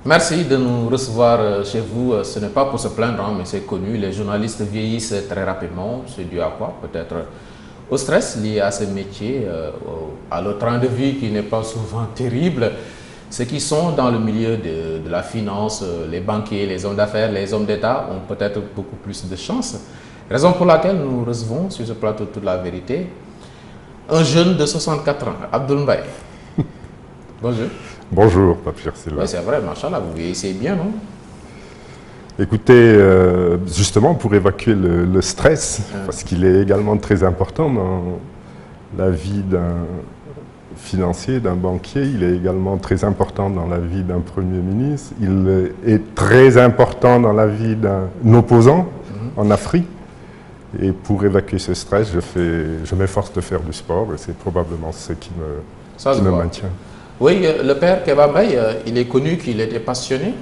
Merci de nous recevoir chez vous. Ce n'est pas pour se plaindre, hein, mais c'est connu. Les journalistes vieillissent très rapidement. C'est dû à quoi? Peut-être au stress lié à ce métier, à leur train de vie qui n'est pas souvent terrible. Ceux qui sont dans le milieu de la finance, les banquiers, les hommes d'affaires, les hommes d'État ont peut-être beaucoup plus de chance. Raison pour laquelle nous recevons sur ce plateau Toute la vérité un jeune de 64 ans, Abdoul Mbaye. Bonjour. Bonjour, Pape Sylvain. Oui, c'est vrai, machallah, vous vieillissez bien, non? Écoutez, justement pour évacuer le stress, parce qu'il est également très important dans la vie d'un financier, d'un banquier, il est également très important dans la vie d'un Premier ministre, il est très important dans la vie d'un opposant en Afrique. Et pour évacuer ce stress, je m'efforce de faire du sport et c'est probablement ce qui me maintient. Oui, le père Keba Mbaye, il est connu qu'il était passionné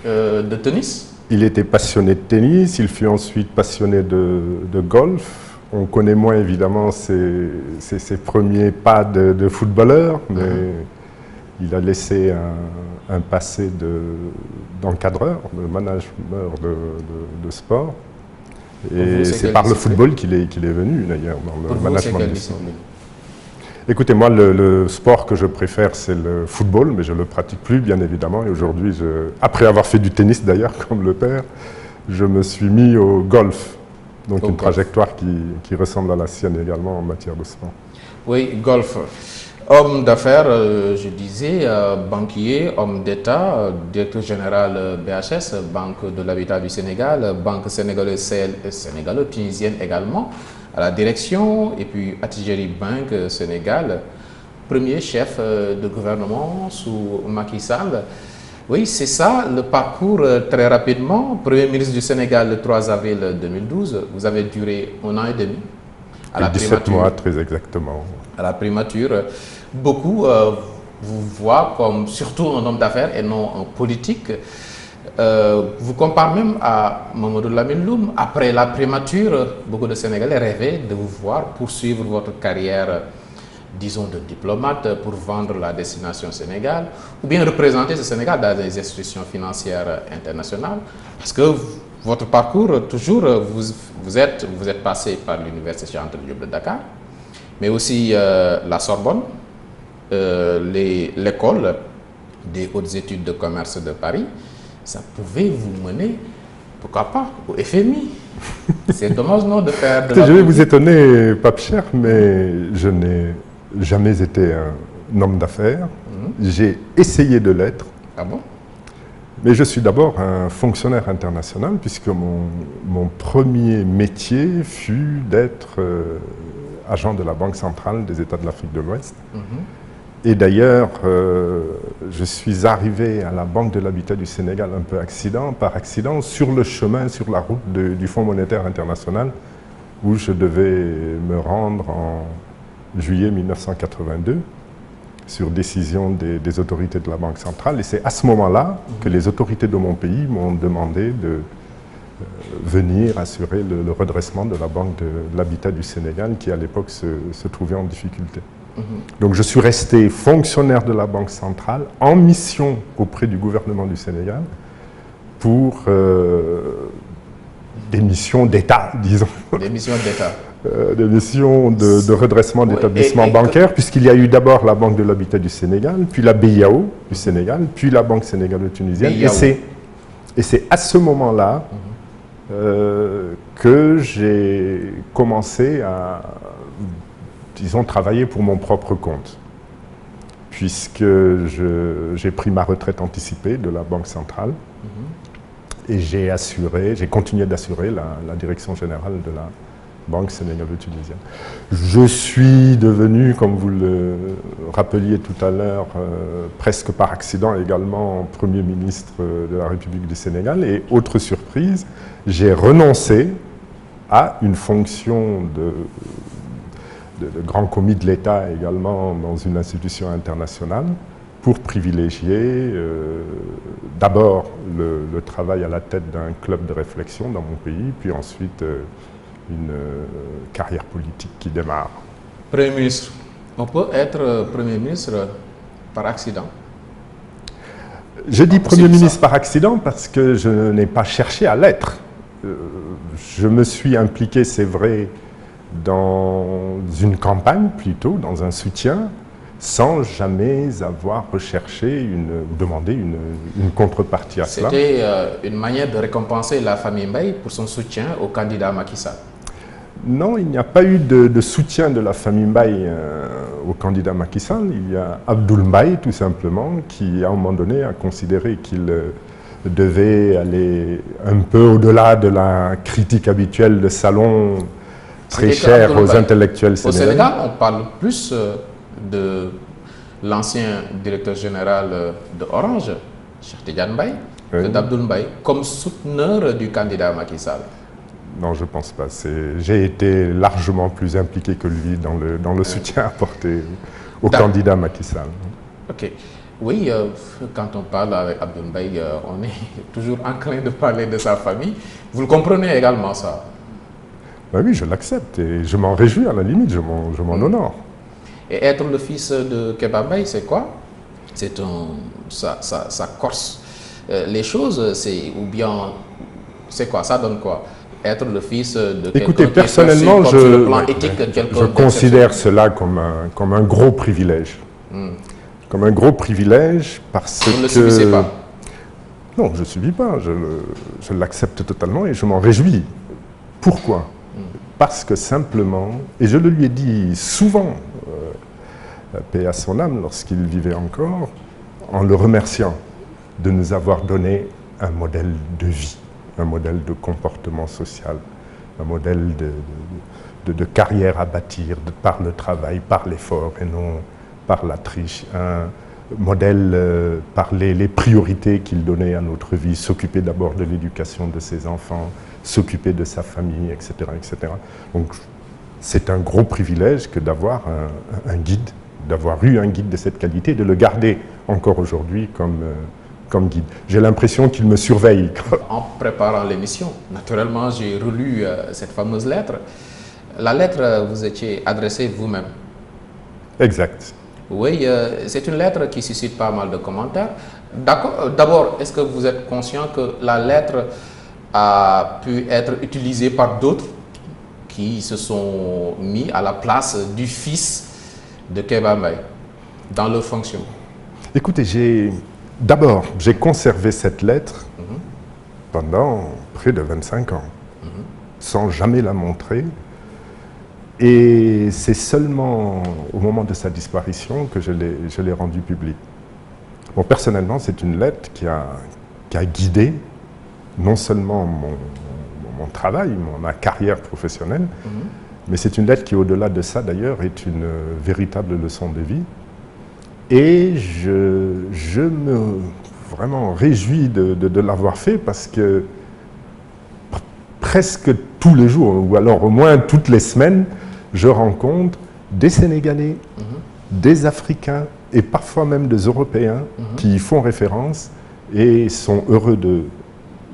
de tennis. Il était passionné de tennis, il fut ensuite passionné de golf. On connaît moins évidemment ses premiers pas de footballeur, mais il a laissé un passé d'encadreur, de manager de sport. Et c'est par le football qu'il est venu d'ailleurs, dans le management du sport. Écoutez, moi, le sport que je préfère, c'est le football, mais je ne le pratique plus, bien évidemment. Et aujourd'hui, après avoir fait du tennis d'ailleurs, comme le père, je me suis mis au golf. Donc une trajectoire qui ressemble à la sienne également en matière de sport. Oui, golf. Homme d'affaires, je disais, banquier, homme d'État, directeur général BHS, Banque de l'Habitat du Sénégal, Banque sénégalaise, sénégalo-tunisienne également, à la direction, et puis Attijari Bank Sénégal, premier chef de gouvernement sous Macky Sall. Oui, c'est ça le parcours très rapidement. Premier ministre du Sénégal le 3 avril 2012, vous avez duré 1 an et demi. À la 17 mois, très exactement. À la primature, beaucoup vous voient comme surtout un homme d'affaires et non un politique. Vous comparez même à Mamadou Lamine Loum. Après la primature, beaucoup de Sénégalais rêvaient de vous voir poursuivre votre carrière, disons, de diplomate pour vendre la destination Sénégal ou bien représenter ce Sénégal dans des institutions financières internationales. Parce que votre parcours, toujours, vous êtes passé par l'Université Cheikh Anta Diop de Dakar, mais aussi la Sorbonne, l'école des hautes études de commerce de Paris. Ça pouvait vous mener, pourquoi pas, au FMI. C'est dommage, non, de faire de la... Je vais vous étonner, Pape Cher, mais je n'ai jamais été un homme d'affaires. J'ai essayé de l'être. Ah bon? Mais je suis d'abord un fonctionnaire international, puisque mon premier métier fut d'être agent de la Banque centrale des États de l'Afrique de l'Ouest. Et d'ailleurs, je suis arrivé à la Banque de l'Habitat du Sénégal un peu par accident, sur le chemin, sur la route du Fonds monétaire international, où je devais me rendre en juillet 1982, sur décision des autorités de la Banque centrale. Et c'est à ce moment-là que les autorités de mon pays m'ont demandé de venir assurer le redressement de la Banque de l'Habitat du Sénégal, qui à l'époque se trouvait en difficulté. Donc je suis resté fonctionnaire de la Banque centrale en mission auprès du gouvernement du Sénégal pour des missions d'État, disons. Des missions d'État. Des missions de redressement d'établissements bancaires, puisqu'il y a eu d'abord la Banque de l'Habitat du Sénégal, puis la BIAO du Sénégal, puis la Banque sénégalo-tunisienne. Et c'est à ce moment-là que j'ai commencé à, disons, travailler pour mon propre compte, puisque j'ai pris ma retraite anticipée de la Banque centrale et j'ai continué d'assurer la direction générale de la Banque sénégalo-tunisienne. Je suis devenu, comme vous le rappeliez tout à l'heure, presque par accident également Premier ministre de la République du Sénégal. Et autre surprise, j'ai renoncé à une fonction de grand commis de l'État également dans une institution internationale pour privilégier d'abord le travail à la tête d'un club de réflexion dans mon pays, puis ensuite une carrière politique qui démarre. Premier ministre, on peut être Premier ministre par accident? Je dis Premier ministre par accident parce que je n'ai pas cherché à l'être. Je me suis impliqué, c'est vrai, dans une campagne plutôt, dans un soutien, sans jamais avoir recherché ou demandé une contrepartie à cela. C'était une manière de récompenser la famille Mbaye pour son soutien au candidat Macky Sall. Non, il n'y a pas eu de soutien de la famille Mbaye au candidat Macky Sall. Il y a Abdoul Mbaye, tout simplement, qui, à un moment donné, a considéré qu'il devait aller un peu au-delà de la critique habituelle de salon très chère aux intellectuels sénégalais. Au Sénégal, on parle plus de l'ancien directeur général de Orange, Cheikh Tidiane Mbaye, que d'Abdoul Mbaye, comme souteneur du candidat Macky Sall. Non, je ne pense pas. J'ai été largement plus impliqué que lui dans le soutien apporté au candidat Macky Sall. Ok. Oui, quand on parle avec Abdoul Mbaye, on est toujours enclin de parler de sa famille. Vous le comprenez également, ça? Ben oui, je l'accepte et je m'en réjouis à la limite, je m'en honore. Et être le fils de Kéba Mbaye, c'est quoi? C'est ça corse les choses, ou bien c'est quoi? Ça donne quoi? Être le fils de quelqu'un. Écoutez, personnellement, je considère cela comme un gros privilège. Comme un gros privilège parce que... Vous ne le subissez pas? Non, je ne subis pas. Je l'accepte totalement et je m'en réjouis. Pourquoi? Parce que simplement, et je le lui ai dit souvent, paix à son âme lorsqu'il vivait encore, en le remerciant de nous avoir donné un modèle de vie, un modèle de comportement social, un modèle de carrière à bâtir par le travail, par l'effort et non par la triche, un modèle par les priorités qu'il donnait à notre vie, s'occuper d'abord de l'éducation de ses enfants, s'occuper de sa famille, etc. etc. Donc c'est un gros privilège que d'avoir un guide, d'avoir eu un guide de cette qualité, de le garder encore aujourd'hui comme guide. J'ai l'impression qu'il me surveille. En préparant l'émission, naturellement, j'ai relu cette fameuse lettre. La lettre, vous étiez adressée vous-même. Exact. Oui, c'est une lettre qui suscite pas mal de commentaires. D'abord, est-ce que vous êtes conscient que la lettre a pu être utilisée par d'autres qui se sont mis à la place du fils de Kéba Mbaye dans leur fonction? Écoutez, d'abord, j'ai conservé cette lettre pendant près de 25 ans, sans jamais la montrer. Et c'est seulement au moment de sa disparition que je l'ai rendue publique. Bon, personnellement, c'est une lettre qui a guidé non seulement mon travail, ma carrière professionnelle, mais c'est une lettre qui, au-delà de ça, d'ailleurs, est une véritable leçon de vie. Et je me vraiment réjouis de l'avoir fait parce que presque tous les jours, ou alors au moins toutes les semaines, je rencontre des Sénégalais, des Africains et parfois même des Européens qui y font référence et sont heureux de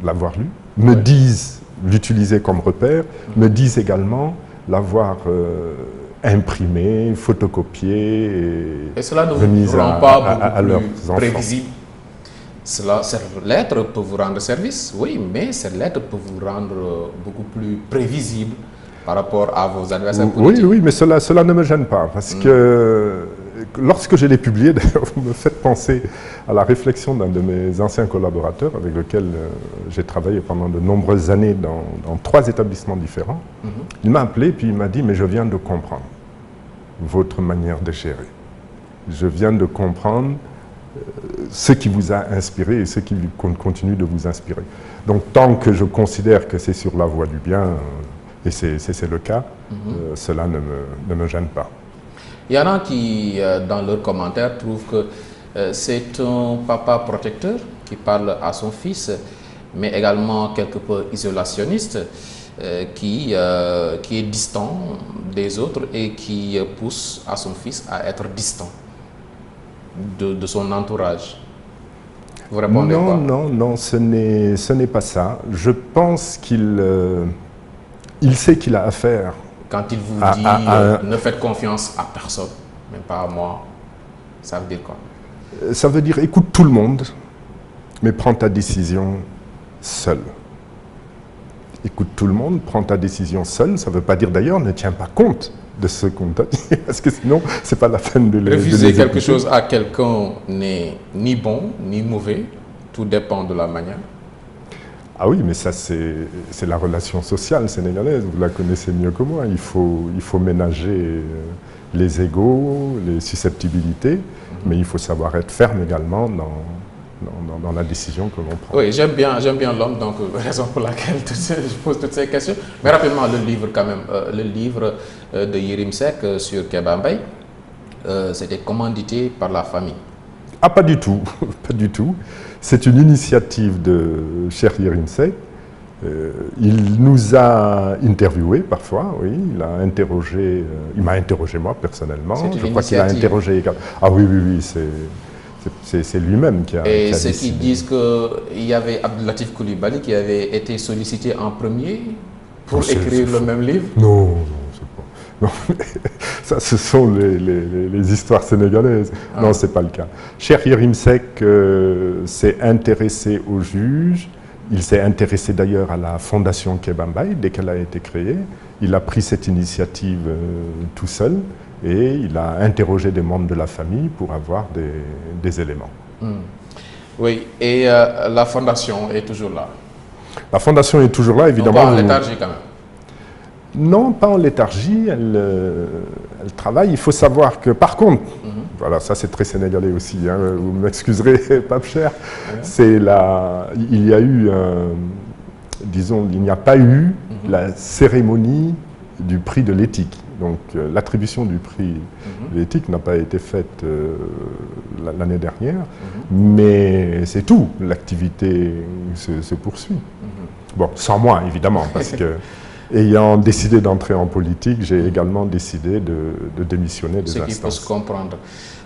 l'avoir lu, me disent l'utiliser comme repère, me disent également l'avoir imprimé, photocopié et cela ne vous rend pas beaucoup plus prévisible. Cette lettre peut vous rendre service, oui, mais cette lettre peut vous rendre beaucoup plus prévisible par rapport à vos adversaires politiques. Oui, mais cela ne me gêne pas, parce que lorsque je l'ai publié, d'ailleurs, vous me faites penser à la réflexion d'un de mes anciens collaborateurs avec lequel j'ai travaillé pendant de nombreuses années dans 3 établissements différents. Il m'a appelé puis il m'a dit « mais je viens de comprendre votre manière de gérer. Je viens de comprendre ce qui vous a inspiré et ce qui continue de vous inspirer. Donc tant que je considère que c'est sur la voie du bien, et c'est le cas, cela ne me gêne pas. » Il y en a qui, dans leurs commentaires, trouvent que c'est un papa protecteur qui parle à son fils, mais également quelque peu isolationniste, qui est distant des autres et qui pousse à son fils à être distant de son entourage. Vous répondez quoi? Non, ce n'est pas ça. Je pense qu'il sait qu'il a affaire. Quand il vous dit ne faites confiance à personne, même pas à moi, ça veut dire quoi? Ça veut dire écoute tout le monde, mais prends ta décision seul. Écoute tout le monde, prends ta décision seul. Ça ne veut pas dire d'ailleurs ne tiens pas compte de ce qu'on t'a dit, parce que sinon, ce n'est pas la peine de les Refuser quelque chose à quelqu'un n'est ni bon ni mauvais, tout dépend de la manière. Ah oui, mais ça, c'est la relation sociale sénégalaise, vous la connaissez mieux que moi. Il faut ménager les égos, les susceptibilités, mais il faut savoir être ferme également dans la décision que l'on prend. Oui, j'aime bien l'homme, donc raison pour laquelle je pose toutes ces questions. Mais rapidement, le livre quand même, le livre de Yérim Seck sur Kéba Mbaye, c'était commandité par la famille. Ah, pas du tout, pas du tout. C'est une initiative de Cheikh Yérim Seck. Il nous a interviewés parfois, oui. Il m'a interrogé moi personnellement. Je crois qu'il a interrogé également. Ah oui, c'est lui-même qui a Et décidé. ceux qui disent qu'il y avait Abdou Latif Coulibaly qui avait été sollicité en premier pour écrire le même livre. Non, c'est pas. Non, ça, ce sont les histoires sénégalaises. Ah. Non, c'est pas le cas. Cheikh Yérim Seck s'est intéressé au juge. Il s'est intéressé d'ailleurs à la fondation Kéba Mbaye dès qu'elle a été créée. Il a pris cette initiative tout seul et il a interrogé des membres de la famille pour avoir des éléments. Oui, et la fondation est toujours là. La fondation est toujours là, évidemment. Donc pas en léthargie quand même. Non, pas en léthargie, elle travaille. Il faut savoir que, par contre, voilà, ça c'est très sénégalais aussi, hein, vous m'excuserez, Pape Cher, il y a eu, disons, il n'y a pas eu la cérémonie du prix de l'éthique. Donc l'attribution du prix de l'éthique n'a pas été faite l'année dernière, mais c'est tout, l'activité se poursuit. Bon, sans moi évidemment, parce que ayant décidé d'entrer en politique, j'ai également décidé de démissionner des instances. Ce qui peut se comprendre.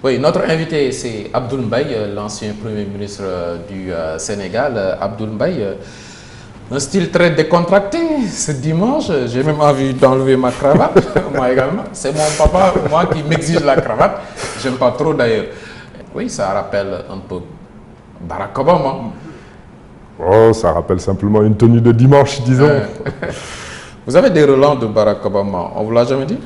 Oui, notre invité, c'est Abdoul Mbaye, l'ancien Premier ministre du Sénégal. Abdoul Mbaye, un style très décontracté. Ce dimanche, j'ai même envie d'enlever ma cravate, moi également. C'est mon papa, moi, qui m'exige la cravate. J'aime pas trop d'ailleurs. Oui, ça rappelle un peu Barack Obama. Oh, ça rappelle simplement une tenue de dimanche, disons. Vous avez des relents de Barack Obama, on vous l'a jamais dit?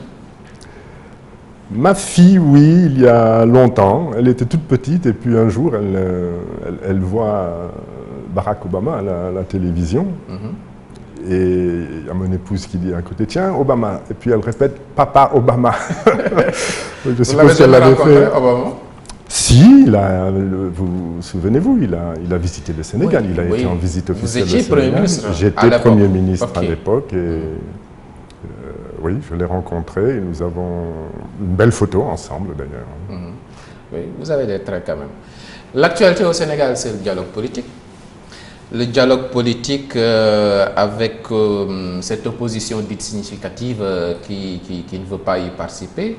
Ma fille, oui, il y a longtemps. Elle était toute petite et puis un jour, elle voit Barack Obama à la télévision. Et il y a mon épouse qui dit à côté, tiens, Obama. Et puis elle répète, papa Obama. Vous l'avez jamais rencontré, Obama? Si, vous souvenez-vous, il a visité le Sénégal, il a été en visite officielle au Sénégal. Vous étiez Premier ministre? J'étais Premier ministre à l'époque et oui, je l'ai rencontré et nous avons une belle photo ensemble d'ailleurs. Oui, vous avez des traits quand même. L'actualité au Sénégal, c'est le dialogue politique. Le dialogue politique avec cette opposition dite significative qui ne veut pas y participer.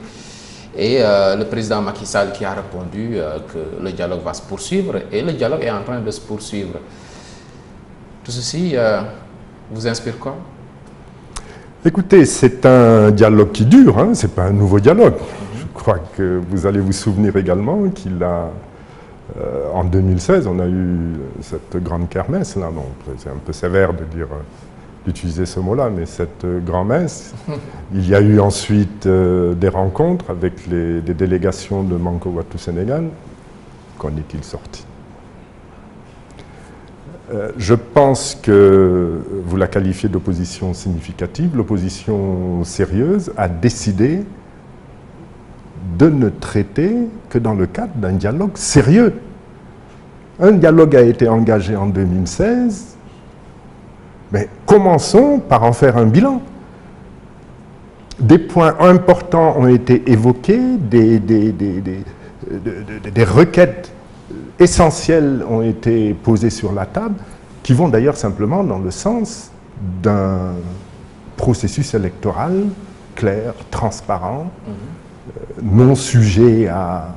Et le président Macky Sall qui a répondu que le dialogue va se poursuivre et le dialogue est en train de se poursuivre. Tout ceci vous inspire quoi? Écoutez, c'est un dialogue qui dure, hein, ce n'est pas un nouveau dialogue. Je crois que vous allez vous souvenir également qu'il a, en 2016, on a eu cette grande kermesse, là, bon, c'est un peu sévère de dire... d'utiliser ce mot-là, mais cette grand-messe. Il y a eu ensuite des rencontres avec des délégations de Manko Wattu Sénégal. Qu'en est-il sorti? Je pense que vous la qualifiez d'opposition significative. L'opposition sérieuse a décidé de ne traiter que dans le cadre d'un dialogue sérieux. Un dialogue a été engagé en 2016. Mais commençons par en faire un bilan. Des points importants ont été évoqués, des requêtes essentielles ont été posées sur la table, qui vont d'ailleurs simplement dans le sens d'un processus électoral clair, transparent, non sujet à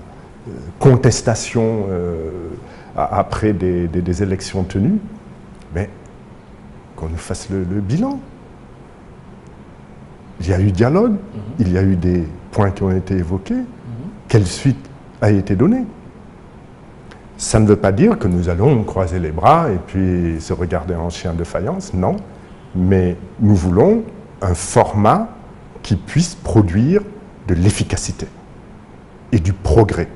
contestation après des élections tenues. Mais qu'on nous fasse le bilan. Il y a eu dialogue, il y a eu des points qui ont été évoqués. Quelle suite a été donnée? Ça ne veut pas dire que nous allons croiser les bras et puis se regarder en chien de faïence, non. Mais nous voulons un format qui puisse produire de l'efficacité et du progrès.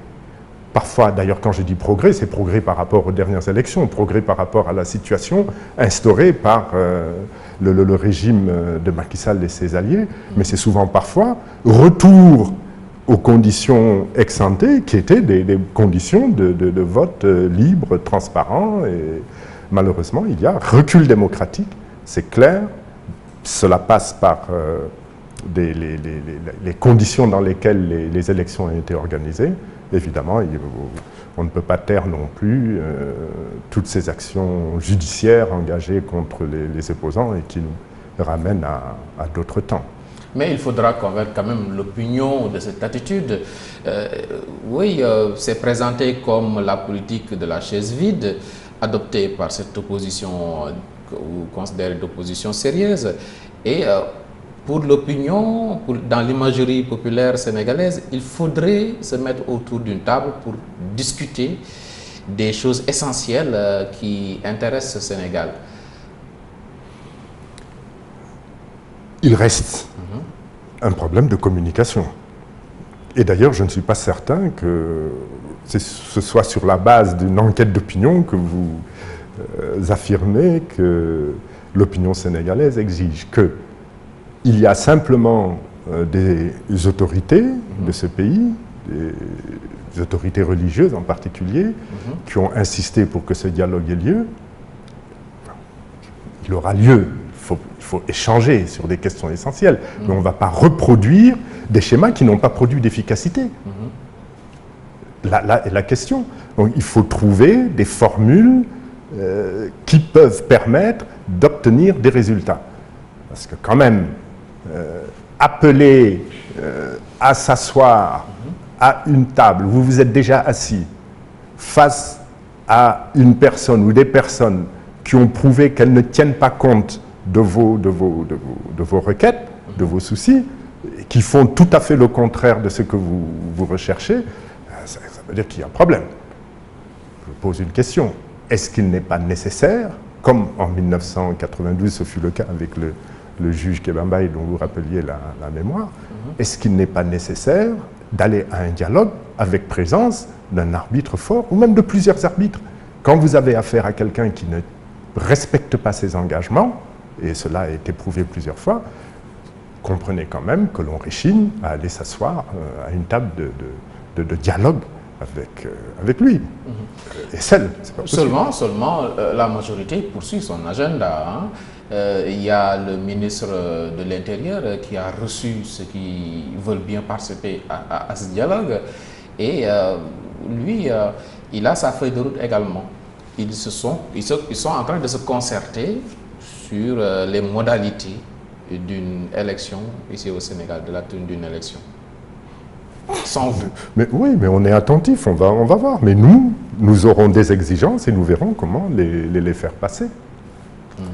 Parfois, d'ailleurs, quand je dis progrès, c'est progrès par rapport aux dernières élections, progrès par rapport à la situation instaurée par le régime de Macky Sall et ses alliés, mais c'est souvent parfois retour aux conditions ex ante qui étaient des conditions de vote libre, transparent, et malheureusement, il y a recul démocratique, c'est clair, cela passe par les conditions dans lesquelles les élections ont été organisées. Évidemment, on ne peut pas taire non plus toutes ces actions judiciaires engagées contre les opposants et qui nous ramènent à d'autres temps. Mais il faudra convaincre quand même l'opinion de cette attitude. Oui, c'est présenté comme la politique de la chaise vide, adoptée par cette opposition, ou considérée d'opposition sérieuse. Et pour l'opinion, dans l'imagerie populaire sénégalaise, il faudrait se mettre autour d'une table pour discuter des choses essentielles qui intéressent le Sénégal. Il reste un problème de communication. Et d'ailleurs, je ne suis pas certain que ce soit sur la base d'une enquête d'opinion que vous affirmez que l'opinion sénégalaise exige que il y a simplement des autorités de ce pays, des autorités religieuses en particulier, qui ont insisté pour que ce dialogue ait lieu. Il aura lieu, il faut échanger sur des questions essentielles, mais on ne va pas reproduire des schémas qui n'ont pas produit d'efficacité. Là est la question. Donc il faut trouver des formules qui peuvent permettre d'obtenir des résultats. Parce que quand même, appeler à s'asseoir à une table, vous vous êtes déjà assis face à une personne ou des personnes qui ont prouvé qu'elles ne tiennent pas compte de vos requêtes, de vos soucis, qui font tout à fait le contraire de ce que vous recherchez, ça veut dire qu'il y a un problème. Je vous pose une question. Est-ce qu'il n'est pas nécessaire, comme en 1992 ce fut le cas avec le juge Kebambaye dont vous rappeliez la mémoire, est-ce qu'il n'est pas nécessaire d'aller à un dialogue avec présence d'un arbitre fort ou même de plusieurs arbitres? Quand vous avez affaire à quelqu'un qui ne respecte pas ses engagements, et cela a été prouvé plusieurs fois, comprenez quand même que l'on réchigne à aller s'asseoir à une table de dialogue avec lui. Et celle, c'est pas possible. Seulement, la majorité poursuit son agenda. Il y a le ministre de l'Intérieur qui a reçu ceux qui veulent bien participer à ce dialogue. Et lui, il a sa feuille de route également. Ils sont en train de se concerter sur les modalités d'une élection ici au Sénégal, de la tenue d'une élection. Sans vous. Mais oui, mais on est attentif, on va voir. Mais nous aurons des exigences et nous verrons comment les faire passer.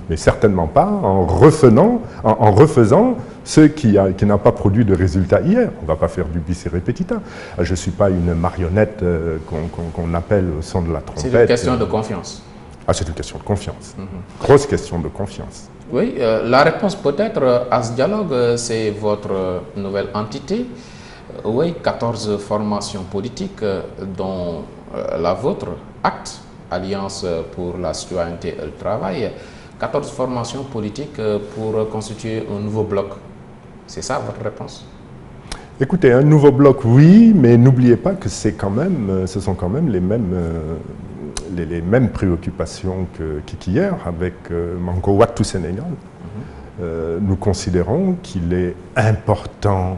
Mais certainement pas en refaisant ce qui n'a pas produit de résultat hier. On ne va pas faire du bis et repetita. Je ne suis pas une marionnette qu'on appelle au son de la trompette. C'est une question de confiance. Ah, c'est une question de confiance. Grosse question de confiance. Oui, la réponse peut-être à ce dialogue, c'est votre nouvelle entité. Oui, 14 formations politiques, dont la vôtre, ACT, Alliance pour la citoyenneté et le travail. 14 formations politiques pour constituer un nouveau bloc. C'est ça votre réponse? Écoutez, un nouveau bloc, oui, mais n'oubliez pas que ce sont quand même les mêmes préoccupations qu'hier avec Manko Wattu Sénégal. Nous considérons qu'il est important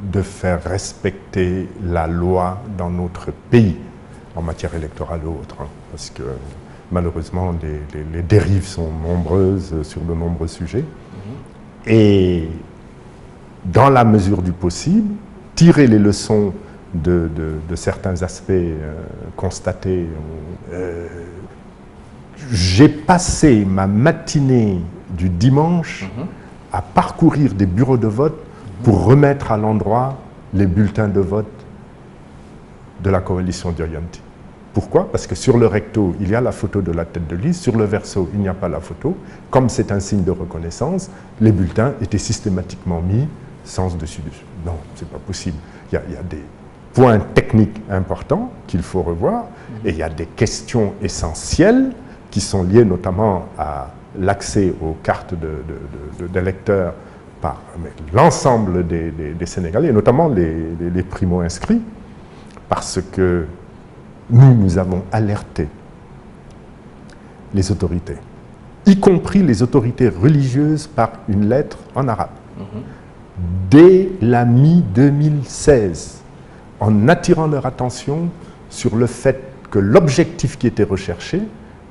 de faire respecter la loi dans notre pays, en matière électorale ou autre, parce que malheureusement, les dérives sont nombreuses sur de nombreux sujets. Et dans la mesure du possible, tirer les leçons de certains aspects constatés. J'ai passé ma matinée du dimanche à parcourir des bureaux de vote pour remettre à l'endroit les bulletins de vote de la coalition Dioyanti. Pourquoi? Parce que sur le recto, il y a la photo de la tête de liste, sur le verso, il n'y a pas la photo. Comme c'est un signe de reconnaissance, les bulletins étaient systématiquement mis sens dessus-dessous. Non, ce n'est pas possible. Il y a des points techniques importants qu'il faut revoir, et il y a des questions essentielles qui sont liées notamment à l'accès aux cartes d'électeurs par l'ensemble des Sénégalais, et notamment les primo-inscrits, parce que nous avons alerté les autorités, y compris les autorités religieuses par une lettre en arabe, dès la mi-2016, en attirant leur attention sur le fait que l'objectif qui était recherché,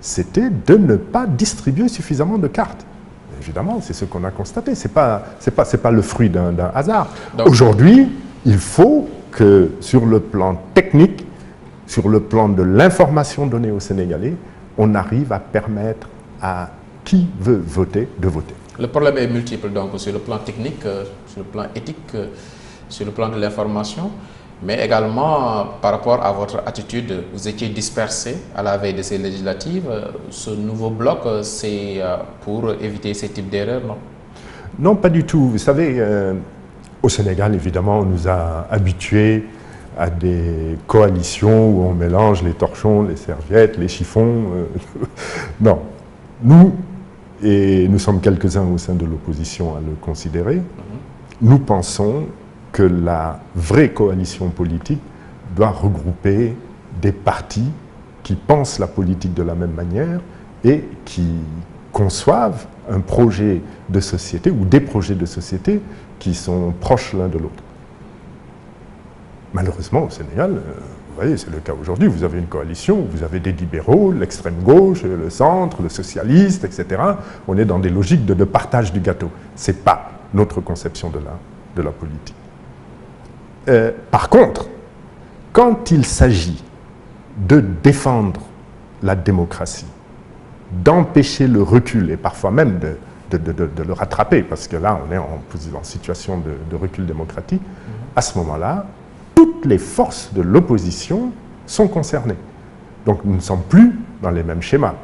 c'était de ne pas distribuer suffisamment de cartes. Évidemment, c'est ce qu'on a constaté. C'est pas le fruit d'un hasard. Aujourd'hui, il faut que, sur le plan technique, sur le plan de l'information donnée aux Sénégalais, on arrive à permettre à qui veut voter de voter. Le problème est multiple, donc, sur le plan technique, sur le plan éthique, sur le plan de l'information, mais également par rapport à votre attitude. Vous étiez dispersé à la veille de ces législatives. Ce nouveau bloc, c'est pour éviter ces types d'erreurs, non? Non, pas du tout. Vous savez, au Sénégal, évidemment, on nous a habitués à des coalitions où on mélange les torchons, les serviettes, les chiffons. Non. Et nous sommes quelques-uns au sein de l'opposition à le considérer, nous pensons que la vraie coalition politique doit regrouper des partis qui pensent la politique de la même manière et qui conçoivent un projet de société ou des projets de société qui sont proches l'un de l'autre. Malheureusement, au Sénégal, vous voyez, c'est le cas aujourd'hui, vous avez une coalition où vous avez des libéraux, l'extrême gauche, le centre, le socialiste, etc. On est dans des logiques de partage du gâteau. Ce n'est pas notre conception de la politique. Par contre, quand il s'agit de défendre la démocratie, d'empêcher le recul et parfois même de le rattraper, parce que là, on est en situation de recul démocratique, à ce moment-là, toutes les forces de l'opposition sont concernées. Donc nous ne sommes plus dans les mêmes schémas.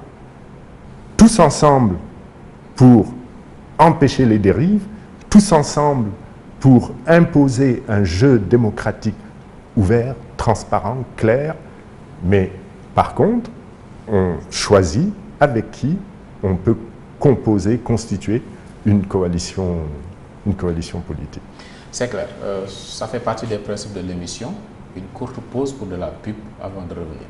Tous ensemble pour empêcher les dérives, tous ensemble pour imposer un jeu démocratique ouvert, transparent, clair, mais par contre, on choisit avec qui on peut constituer une coalition politique. C'est clair. Ça fait partie des principes de l'émission. Une courte pause pour de la pub avant de revenir.